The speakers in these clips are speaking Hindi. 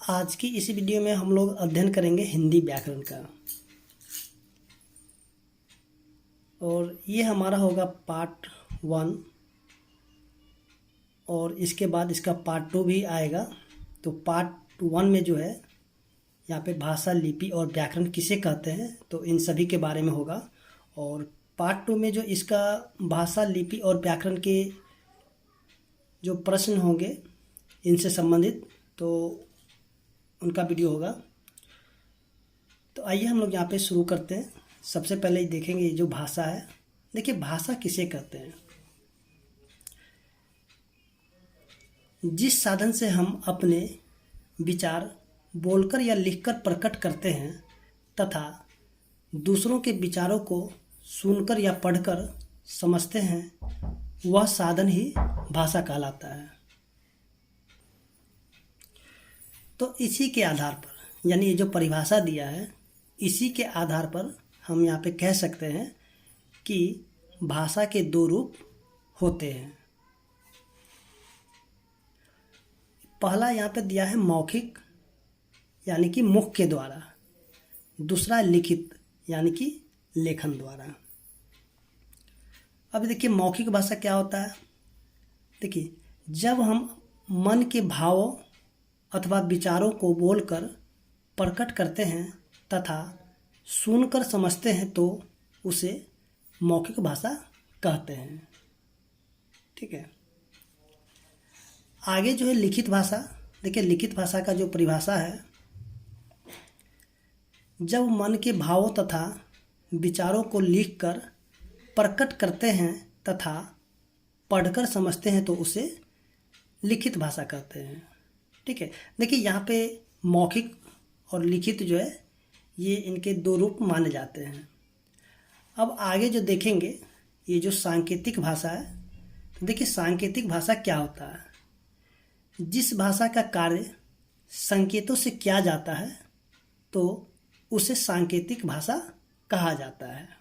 आज की इस वीडियो में हम लोग अध्ययन करेंगे हिंदी व्याकरण का। और ये हमारा होगा पार्ट 1 और इसके बाद इसका पार्ट 2 भी आएगा। तो पार्ट 1 में जो है यहाँ पे भाषा, लिपि और व्याकरण किसे कहते हैं तो इन सभी के बारे में होगा। और पार्ट 2 में जो इसका भाषा, लिपि और व्याकरण के जो प्रश्न होंगे इनसे संबंधित तो उनका वीडियो होगा। तो आइए हम लोग यहाँ पे शुरू करते हैं। सबसे पहले देखेंगे ये जो भाषा है। देखिए भाषा किसे कहते हैं? जिस साधन से हम अपने विचार बोलकर या लिखकर प्रकट करते हैं तथा दूसरों के विचारों को सुनकर या पढ़कर समझते हैं, वह साधन ही भाषा कहलाता है। तो इसी के आधार पर, यानी ये जो परिभाषा दिया है, इसी के आधार पर हम यहाँ पे कह सकते हैं कि भाषा के दो रूप होते हैं। पहला यहाँ पे दिया है मौखिक, यानी कि मुख के द्वारा। दूसरा लिखित, यानी कि लेखन द्वारा। अब देखिए मौखिक भाषा क्या होता है। देखिए जब हम मन के भावों अथवा विचारों को बोलकर प्रकट करते हैं तथा सुनकर समझते हैं तो उसे मौखिक भाषा कहते हैं। ठीक है। आगे जो है लिखित भाषा। देखिए लिखित भाषा का जो परिभाषा है, जब मन के भावों तथा विचारों को लिखकर प्रकट करते हैं तथा पढ़कर समझते हैं तो उसे लिखित भाषा कहते हैं। ठीक है। देखिए यहाँ पे मौखिक और लिखित जो है ये इनके दो रूप माने जाते हैं। अब आगे जो देखेंगे ये जो सांकेतिक भाषा है, तो देखिए सांकेतिक भाषा क्या होता है। जिस भाषा का कार्य संकेतों से किया जाता है तो उसे सांकेतिक भाषा कहा जाता है।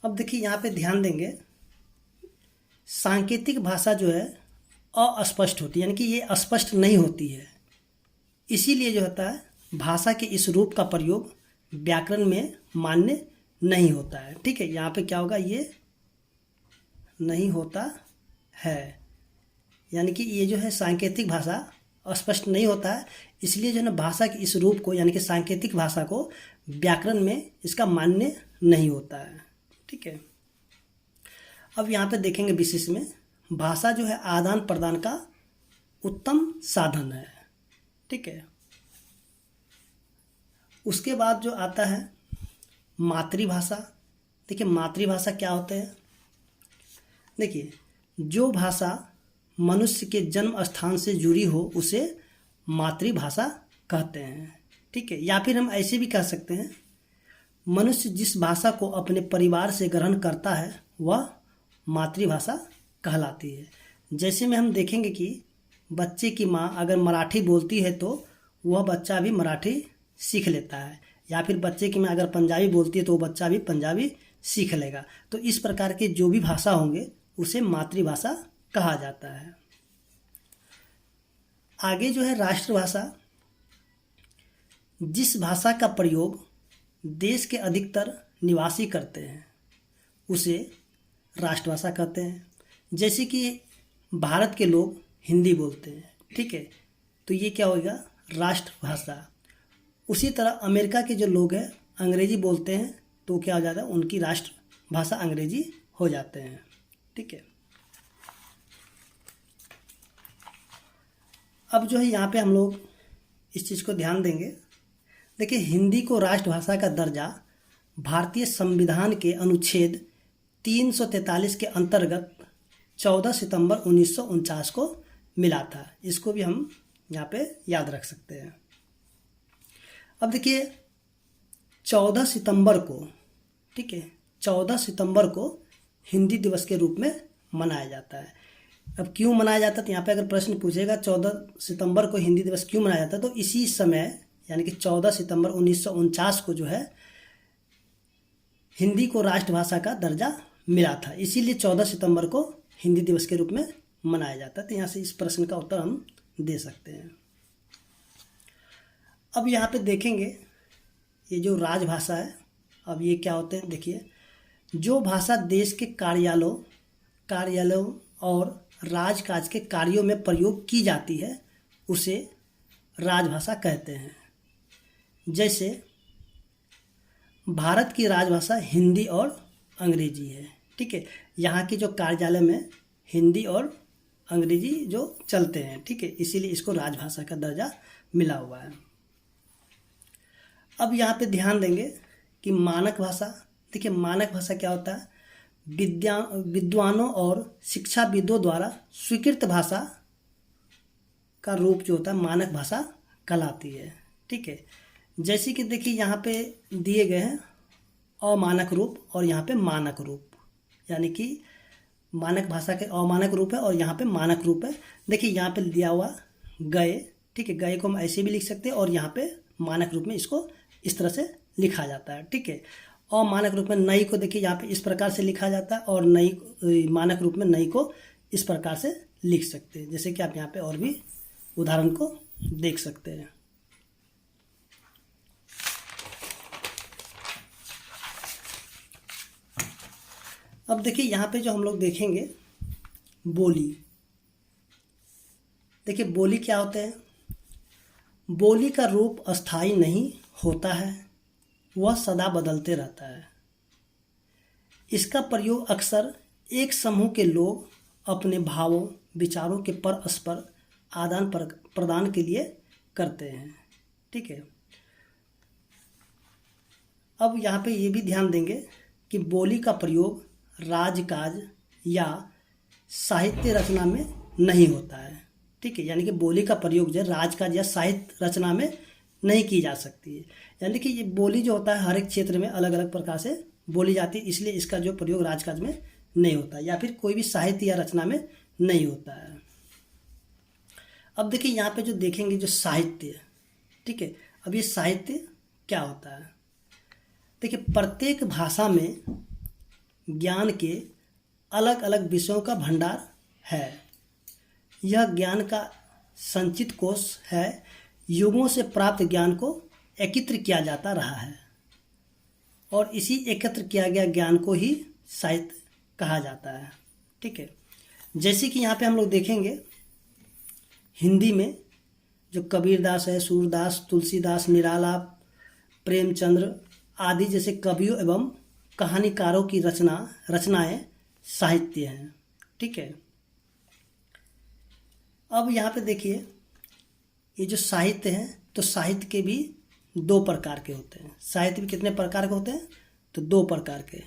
अब देखिए यहाँ पे ध्यान देंगे, सांकेतिक भाषा जो है अस्पष्ट होती है, यानी कि ये स्पष्ट नहीं होती है। इसीलिए जो होता है भाषा के इस रूप का प्रयोग व्याकरण में मान्य नहीं होता है। ठीक है। यहाँ पे क्या होगा, ये नहीं होता है, यानी कि ये जो है सांकेतिक भाषा स्पष्ट नहीं होता है। इसलिए जो है ना भाषा के इस रूप को, यानी कि सांकेतिक भाषा को व्याकरण में इसका मान्य नहीं होता है। ठीक है। अब यहाँ पे देखेंगे विशेष में, भाषा जो है आदान प्रदान का उत्तम साधन है। ठीक है। उसके बाद जो आता है मातृभाषा। देखिए मातृभाषा क्या होते हैं। देखिए जो भाषा मनुष्य के जन्म स्थान से जुड़ी हो उसे मातृभाषा कहते हैं। ठीक है। या फिर हम ऐसे भी कह सकते हैं, मनुष्य जिस भाषा को अपने परिवार से ग्रहण करता है वह मातृभाषा कहलाती है। जैसे में हम देखेंगे कि बच्चे की माँ अगर मराठी बोलती है तो वह बच्चा भी मराठी सीख लेता है, या फिर बच्चे की माँ अगर पंजाबी बोलती है तो वो बच्चा भी पंजाबी सीख लेगा। तो इस प्रकार के जो भी भाषा होंगे उसे मातृभाषा कहा जाता है। आगे जो है राष्ट्रभाषा। जिस भाषा का प्रयोग देश के अधिकतर निवासी करते हैं उसे राष्ट्रभाषा कहते हैं। जैसे कि भारत के लोग हिंदी बोलते हैं, ठीक है, तो ये क्या होगा, राष्ट्रभाषा। उसी तरह अमेरिका के जो लोग हैं अंग्रेजी बोलते हैं तो क्या हो जाता है, उनकी राष्ट्रभाषा अंग्रेजी हो जाते हैं। ठीक है। अब जो है यहाँ पे हम लोग इस चीज़ को ध्यान देंगे। देखिए हिंदी को राष्ट्रभाषा का दर्जा भारतीय संविधान के अनुच्छेद 343 के अंतर्गत 14 सितंबर 1949 को मिला था। इसको भी हम यहाँ पे याद रख सकते हैं। अब देखिए 14 सितंबर को, ठीक है, 14 सितंबर को हिंदी दिवस के रूप में मनाया जाता है। अब क्यों मनाया जाता है, तो यहाँ पे अगर प्रश्न पूछेगा 14 सितंबर को हिंदी दिवस क्यों मनाया जाता है, तो इसी समय यानी कि 14 सितंबर 1949 को जो है हिंदी को राष्ट्रभाषा का दर्जा मिला था, इसीलिए 14 सितंबर को हिंदी दिवस के रूप में मनाया जाता है। तो यहाँ से इस प्रश्न का उत्तर हम दे सकते हैं। अब यहाँ पे देखेंगे ये जो राजभाषा है, अब ये क्या होते हैं, देखिए जो भाषा देश के कार्यालयों और राजकाज के कार्यों में प्रयोग की जाती है उसे राजभाषा कहते हैं। जैसे भारत की राजभाषा हिंदी और अंग्रेजी है, ठीक है। यहाँ की जो कार्यालय में हिंदी और अंग्रेजी जो चलते हैं, ठीक है, इसीलिए इसको राजभाषा का दर्जा मिला हुआ है। अब यहाँ पे ध्यान देंगे कि मानक भाषा, देखिए मानक भाषा क्या होता है, विद्वानों और शिक्षाविदों द्वारा स्वीकृत भाषा का रूप जो होता है मानक भाषा कहलाती है, ठीक है। जैसे कि देखिए यहाँ पे दिए गए हैं अमानक रूप और यहाँ पे मानक रूप, यानी कि मानक भाषा के अमानक रूप है और यहाँ पे मानक रूप है। देखिए यहाँ पे दिया हुआ गए, ठीक है, गए को हम ऐसे भी लिख सकते हैं और यहाँ पे मानक रूप में इसको इस तरह से लिखा जाता है, ठीक है। अमानक रूप में नई को देखिए यहाँ पे इस प्रकार से लिखा जाता है और नई मानक रूप में नई को इस प्रकार से लिख सकते हैं, जैसे कि आप यहाँ पे और भी उदाहरण को देख सकते हैं। अब देखिए यहाँ पे जो हम लोग देखेंगे बोली, देखिए बोली क्या होते हैं, बोली का रूप अस्थाई नहीं होता है, वह सदा बदलते रहता है। इसका प्रयोग अक्सर एक समूह के लोग अपने भावों विचारों के परस्पर आदान प्रदान के लिए करते हैं, ठीक है। अब यहाँ पे ये भी ध्यान देंगे कि बोली का प्रयोग राजकाज या साहित्य रचना में नहीं होता है, ठीक है। यानी कि बोली का प्रयोग जो राजकाज या साहित्य रचना में नहीं की जा सकती है। यानी कि ये बोली जो होता है हर एक क्षेत्र में अलग अलग प्रकार से बोली जाती है, इसलिए इसका जो प्रयोग राजकाज में नहीं होता या फिर कोई भी साहित्य या रचना में नहीं होता है। अब देखिए यहाँ पे जो देखेंगे जो साहित्य, ठीक है, अब ये साहित्य क्या होता है, देखिए प्रत्येक भाषा में ज्ञान के अलग अलग विषयों का भंडार है। यह ज्ञान का संचित कोश है, युगों से प्राप्त ज्ञान को एकत्र किया जाता रहा है और इसी एकत्र किया गया ज्ञान को ही साहित्य कहा जाता है, ठीक है। जैसे कि यहाँ पे हम लोग देखेंगे हिंदी में जो कबीरदास है, सूरदास, तुलसीदास, निराला, प्रेमचंद्र आदि जैसे कवियों एवं कहानीकारों की रचनाएं साहित्य हैं, ठीक है। अब यहाँ पे देखिए ये जो साहित्य हैं, तो साहित्य के भी दो प्रकार के होते हैं। साहित्य भी कितने प्रकार के होते हैं, तो दो प्रकार के।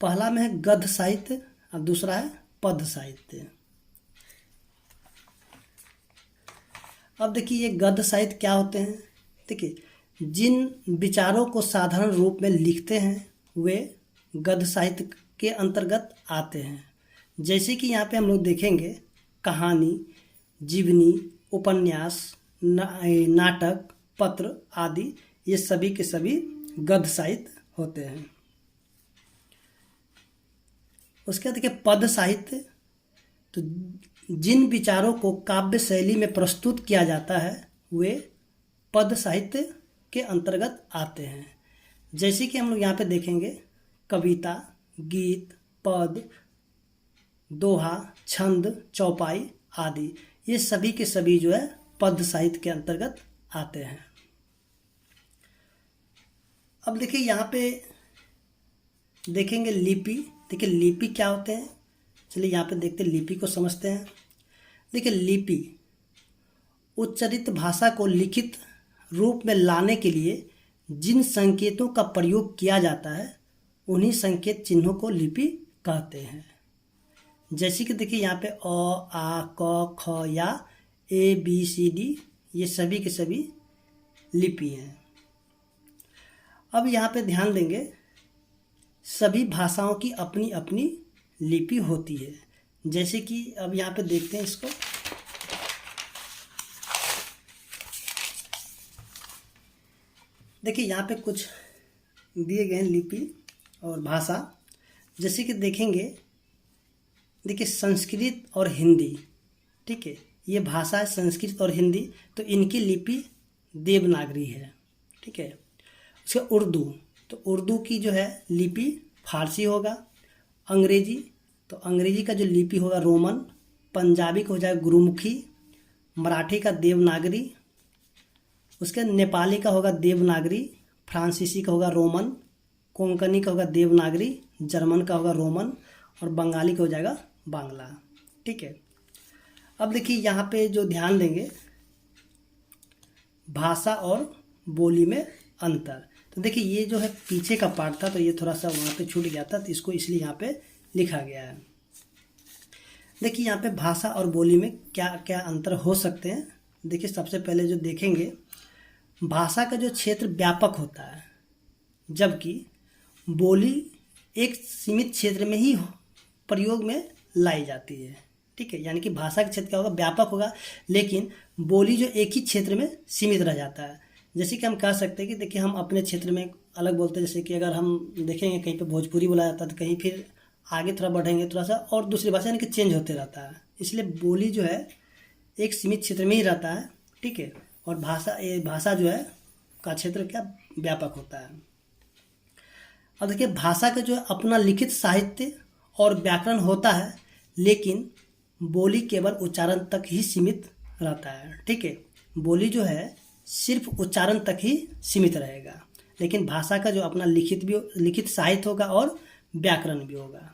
पहला में है गद्य साहित्य और दूसरा है पद्य साहित्य। अब देखिए ये गद्य साहित्य क्या होते हैं, देखिए जिन विचारों को साधारण रूप में लिखते हैं वे गद्य साहित्य के अंतर्गत आते हैं। जैसे कि यहाँ पे हम लोग देखेंगे कहानी, जीवनी, उपन्यास, नाटक, पत्र आदि, ये सभी के सभी गद्य साहित्य होते हैं। उसके बाद देखिए पद्य साहित्य, तो जिन विचारों को काव्य शैली में प्रस्तुत किया जाता है वे पद्य साहित्य के अंतर्गत आते हैं। जैसे कि हम लोग यहाँ पे देखेंगे कविता, गीत, पद, दोहा, छंद, चौपाई आदि, ये सभी के सभी जो है पद्य साहित्य के अंतर्गत आते हैं। अब देखिए यहाँ पे देखेंगे लिपि, देखिए लिपि क्या होते हैं, चलिए यहाँ पे देखते हैं लिपि को समझते हैं। देखिए लिपि उच्चारित भाषा को लिखित रूप में लाने के लिए जिन संकेतों का प्रयोग किया जाता है उन्हीं संकेत चिन्हों को लिपि कहते हैं। जैसे कि देखिए यहाँ पे अ, आ, क, ख या ए, बी, सी, डी, ये सभी के सभी लिपि हैं। अब यहाँ पे ध्यान देंगे सभी भाषाओं की अपनी अपनी लिपि होती है। जैसे कि अब यहाँ पे देखते हैं इसको, देखिए यहाँ पे कुछ दिए गए हैं लिपि, और भाषा, जैसे कि देखेंगे, देखिए संस्कृत और हिंदी, ठीक है, ये भाषा है संस्कृत और हिंदी, तो इनकी लिपि देवनागरी है, ठीक है। उसके उर्दू, तो उर्दू की जो है लिपि फारसी होगा। अंग्रेजी, तो अंग्रेजी का जो लिपि होगा रोमन। पंजाबी का हो जाएगा गुरुमुखी। मराठी का देवनागरी। उसके नेपाली का होगा देवनागरी। फ्रांसीसी का होगा रोमन। कोंकणी का होगा देवनागरी। जर्मन का होगा रोमन। और बंगाली का हो जाएगा बांग्ला, ठीक है। अब देखिए यहाँ पे जो ध्यान देंगे, भाषा और बोली में अंतर। तो देखिए ये जो है पीछे का पार्ट था, तो ये थोड़ा सा वहाँ पे छूट गया था, तो इसको इसलिए यहाँ पे लिखा गया है। देखिए यहाँ पे भाषा और बोली में क्या क्या अंतर हो सकते हैं। देखिए सबसे पहले जो देखेंगे, भाषा का जो क्षेत्र व्यापक होता है, जबकि बोली एक सीमित क्षेत्र में ही प्रयोग में लाई जाती है, ठीक है। यानी कि भाषा का क्षेत्र क्या होगा, व्यापक होगा, लेकिन बोली जो एक ही क्षेत्र में सीमित रह जाता है। जैसे कि हम कह सकते हैं कि देखिए हम अपने क्षेत्र में अलग बोलते हैं, जैसे कि अगर हम देखेंगे कहीं पे भोजपुरी बोला जाता है, तो कहीं फिर आगे थोड़ा बढ़ेंगे थोड़ा सा और दूसरी भाषा, यानी कि चेंज होते रहता है। इसलिए बोली जो है एक सीमित क्षेत्र में ही रहता है, ठीक है। और भाषा जो है का क्षेत्र क्या व्यापक होता है। अब देखिए भाषा का जो है अपना लिखित साहित्य और व्याकरण होता है, लेकिन बोली केवल उच्चारण तक ही सीमित रहता है, ठीक है। बोली जो है सिर्फ उच्चारण तक ही सीमित रहेगा, लेकिन भाषा का जो अपना लिखित साहित्य होगा और व्याकरण भी होगा।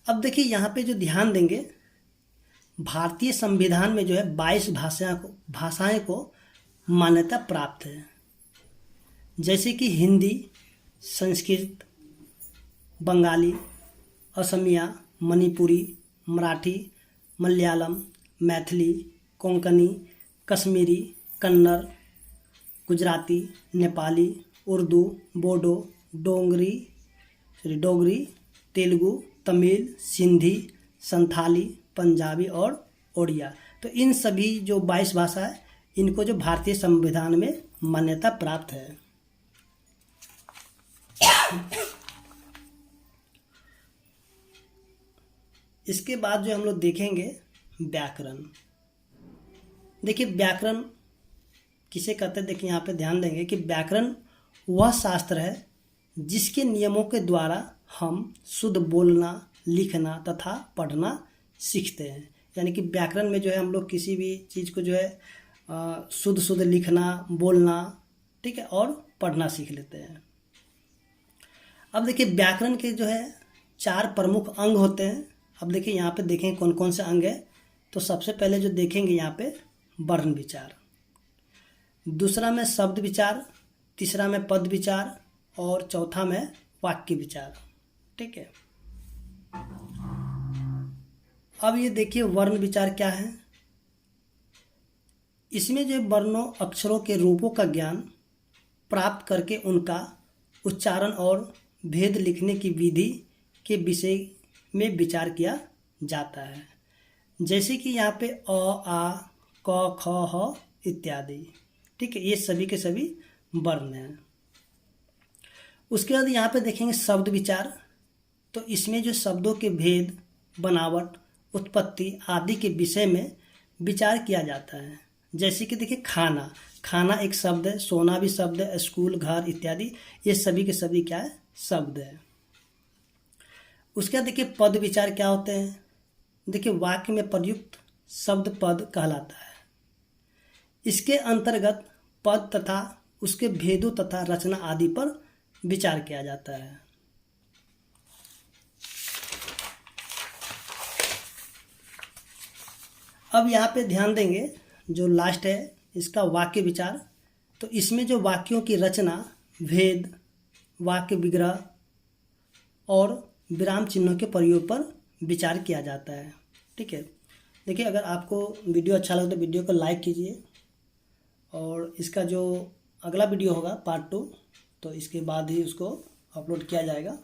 अब देखिए यहाँ पे जो ध्यान देंगे, भारतीय संविधान में जो है 22 भाषाएं को मान्यता प्राप्त है, जैसे कि हिंदी, संस्कृत, बंगाली, असमिया, मणिपुरी, मराठी, मलयालम, मैथिली, कोंकणी, कश्मीरी, कन्नड़, गुजराती, नेपाली, उर्दू, बोडो, डोगरी, तेलुगु, तमिल, सिंधी, संथाली, पंजाबी और ओडिया। तो इन सभी जो 22 भाषा है, इनको जो भारतीय संविधान में मान्यता प्राप्त है। इसके बाद जो हम लोग देखेंगे व्याकरण। देखिए व्याकरण किसे कहते हैं, देखिए यहाँ पे ध्यान देंगे कि व्याकरण वह शास्त्र है जिसके नियमों के द्वारा हम शुद्ध बोलना, लिखना तथा पढ़ना सीखते हैं। यानी कि व्याकरण में जो है हम लोग किसी भी चीज़ को जो है शुद्ध लिखना, बोलना, ठीक है, और पढ़ना सीख लेते हैं। अब देखिए व्याकरण के जो है 4 प्रमुख अंग होते हैं। अब देखिए यहाँ पे देखें कौन कौन से अंग है। तो सबसे पहले जो देखेंगे यहाँ पे वर्ण विचार, दूसरा में शब्द विचार, तीसरा में पद विचार और चौथा में वाक्य विचार, ठीक है। अब ये देखिए वर्ण विचार क्या है। इसमें जो वर्णों, अक्षरों के रूपों का ज्ञान प्राप्त करके उनका उच्चारण और भेद लिखने की विधि के विषय में विचार किया जाता है। जैसे कि यहाँ पे अ, आ, क, ख, ह इत्यादि, ठीक है, ये सभी के सभी वर्ण हैं। उसके बाद यहाँ पे देखेंगे शब्द विचार। तो इसमें जो शब्दों के भेद, बनावट, उत्पत्ति आदि के विषय में विचार किया जाता है। जैसे कि देखिए खाना एक शब्द है, सोना भी शब्द है, स्कूल, घर इत्यादि, ये सभी के सभी क्या है, शब्द है। उसके बाद देखिए पद विचार क्या होते हैं। देखिए वाक्य में प्रयुक्त शब्द पद कहलाता है। इसके अंतर्गत पद तथा उसके भेदों तथा रचना आदि पर विचार किया जाता है। अब यहाँ पे ध्यान देंगे जो लास्ट है इसका वाक्य विचार। तो इसमें जो वाक्यों की रचना, भेद, वाक्य विग्रह और विराम चिन्हों के प्रयोग पर विचार किया जाता है, ठीक है। देखिए अगर आपको वीडियो अच्छा लगे तो वीडियो को लाइक कीजिए, और इसका जो अगला वीडियो होगा पार्ट 2, तो इसके बाद ही उसको अपलोड किया जाएगा।